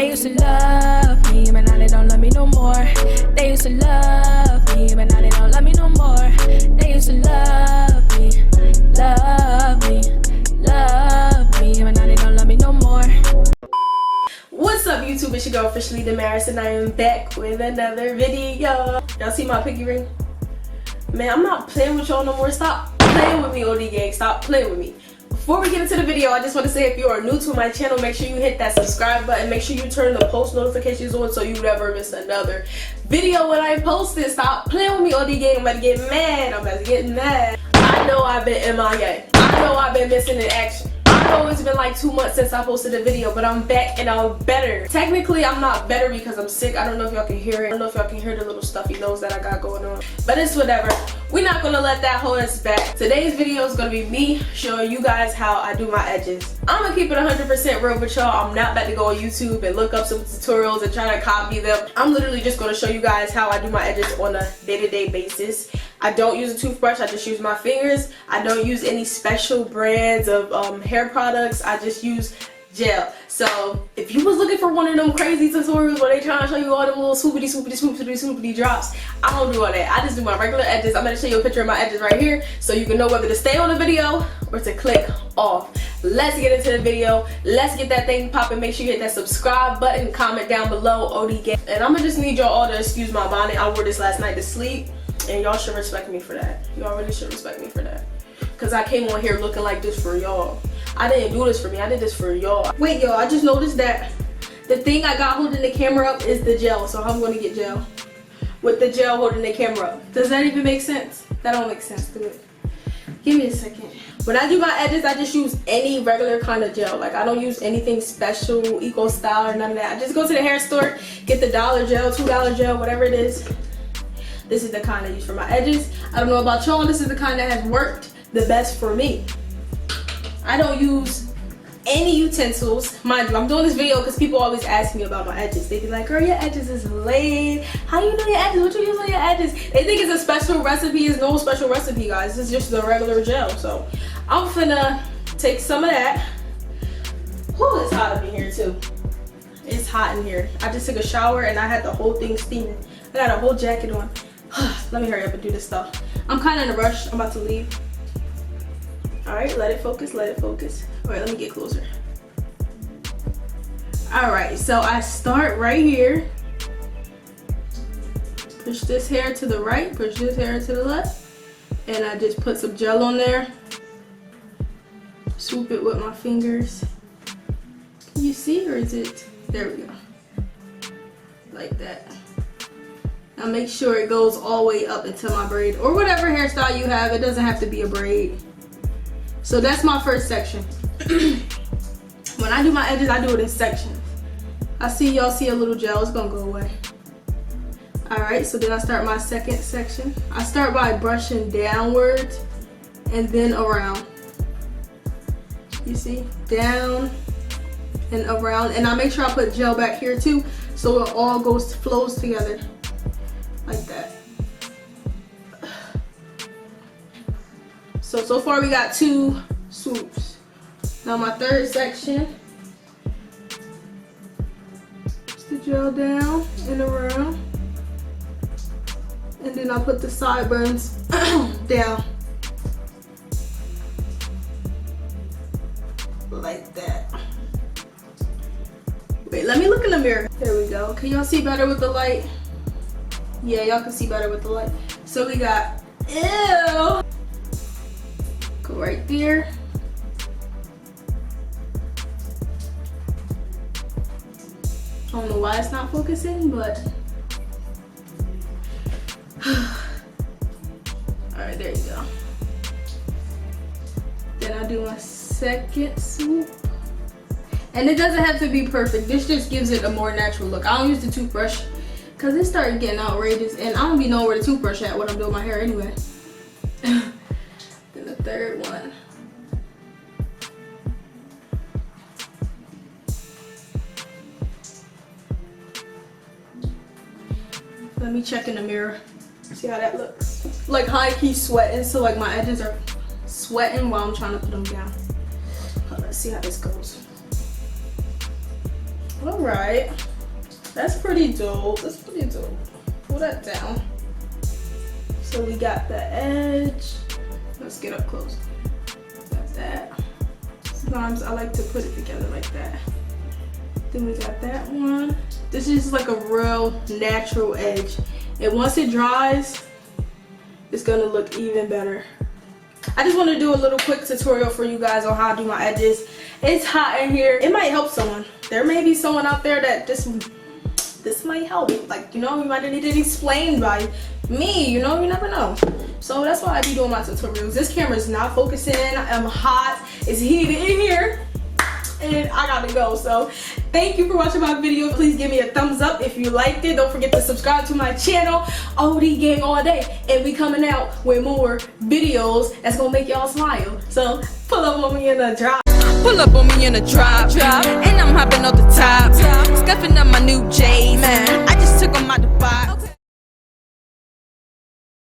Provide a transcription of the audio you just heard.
They used to love me, but now they don't love me no more. They used to love me, but now they don't love me no more. They used to love me, love me, love me, but now they don't love me no more. What's up, YouTube? It's your girl Officially Damaris, and I am back with another video. Y'all see my pinky ring? Man, I'm not playing with y'all no more. Stop playing with me, OD gang. Stop playing with me. Before we get into the video, I just want to say if you are new to my channel, make sure you hit that subscribe button. Make sure you turn the post notifications on so you never miss another video when I post it. Stop playing with me, OD gang. I'm about to get mad. I'm about to get mad. I know I've been MIA. I know I've been missing in action. I know it's been like 2 months since I posted a video, but I'm back and I'm better. Technically, I'm not better because I'm sick. I don't know if y'all can hear it. I don't know if y'all can hear the little stuffy nose that I got going on, but it's whatever. We're not gonna let that hold us back. Today's video is gonna be me showing you guys how I do my edges. I'm gonna keep it 100% real with y'all. I'm not about to go on YouTube and look up some tutorials and try to copy them. I'm literally just gonna show you guys how I do my edges on a day-to-day basis. I don't use a toothbrush, I just use my fingers. I don't use any special brands of hair products. I just use gel. So if you was looking for one of them crazy tutorials where they trying to show you all them little swoopity drops, I don't do all that. I just do my regular edges. I'm going to show you a picture of my edges right here so you can know whether to stay on the video or to click off. Let's get into the video. Let's get that thing popping. Make sure you hit that subscribe button, comment down below, OD gang. And I'm going to just need y'all all to excuse my bonnet. I wore this last night to sleep. And y'all should respect me for that. Y'all really should respect me for that. Because I came on here looking like this for y'all. I didn't do this for me. I did this for y'all. Wait, y'all. I just noticed that the thing I got holding the camera up is the gel. So I'm going to get gel. With the gel holding the camera up. Does that even make sense? That don't make sense to it. Give me a second. When I do my edges, I just use any regular kind of gel. Like, I don't use anything special, Eco Style, or none of that. I just go to the hair store, get the $1 gel, $2 gel, whatever it is. This is the kind I use for my edges. I don't know about y'all, this is the kind that has worked the best for me. I don't use any utensils. Mind you, I'm doing this video because people always ask me about my edges. They be like, girl, your edges is laid. How you do your edges? What you use on your edges? They think it's a special recipe. It's no special recipe, guys. It's just the regular gel. So I'm finna take some of that. Whew, it's hot up in here too. It's hot in here. I just took a shower and I had the whole thing steaming. I got a whole jacket on. Let me hurry up and do this stuff. I'm kind of in a rush. I'm about to leave. Alright, let it focus, let it focus. Alright, let me get closer. Alright, so I start right here. Push this hair to the right, push this hair to the left. And I just put some gel on there. Swoop it with my fingers. Can you see, or is it? There we go. Like that. Now make sure it goes all the way up into my braid or whatever hairstyle you have. It doesn't have to be a braid. So that's my first section. When I do my edges, I do it in sections. I see y'all see a little gel. It's gonna go away. Alright, so then I start my second section. I start by brushing downwards and then around. You see? Down and around. And I make sure I put gel back here too so it all flows together. Like that. So far we got 2 swoops. Now my third section, just the gel down and around, and then I put the sideburns down like that. Wait, let me look in the mirror. There we go. Can y'all see better with the light? Yeah, y'all can see better with the light. So we got, ew. Go right there. I don't know why it's not focusing, but. Alright, there you go. Then I do my second swoop. And it doesn't have to be perfect. This just gives it a more natural look. I don't use the toothbrush, because it started getting outrageous, and I don't be knowing where the toothbrush at when I'm doing my hair anyway. Then the third one. Let me check in the mirror. See how that looks. Like high key sweating, so like my edges are sweating while I'm trying to put them down. Let's see how this goes. All right, that's pretty dope. That's pretty dope. Pull that down. So we got the edge. Let's get up close. Got that. Sometimes I like to put it together like that. Then we got that one. This is like a real natural edge. And once it dries, it's gonna look even better. I just want to do a little quick tutorial for you guys on how to do my edges. It's hot in here. It might help someone. There may be someone out there that this might help. Like, you know, you might need it explained by me, you know, you never know. So that's why I be doing my tutorials. This camera is not focusing. I'm hot. It's heated in here. And I gotta go. So thank you for watching my video. Please give me a thumbs up if you liked it. Don't forget to subscribe to my channel, OD Gang All Day. And we coming out with more videos that's gonna make y'all smile. So pull up on me in the drop. Pull up on me in a drop, and I'm hopping off the top, scuffing up my new J's.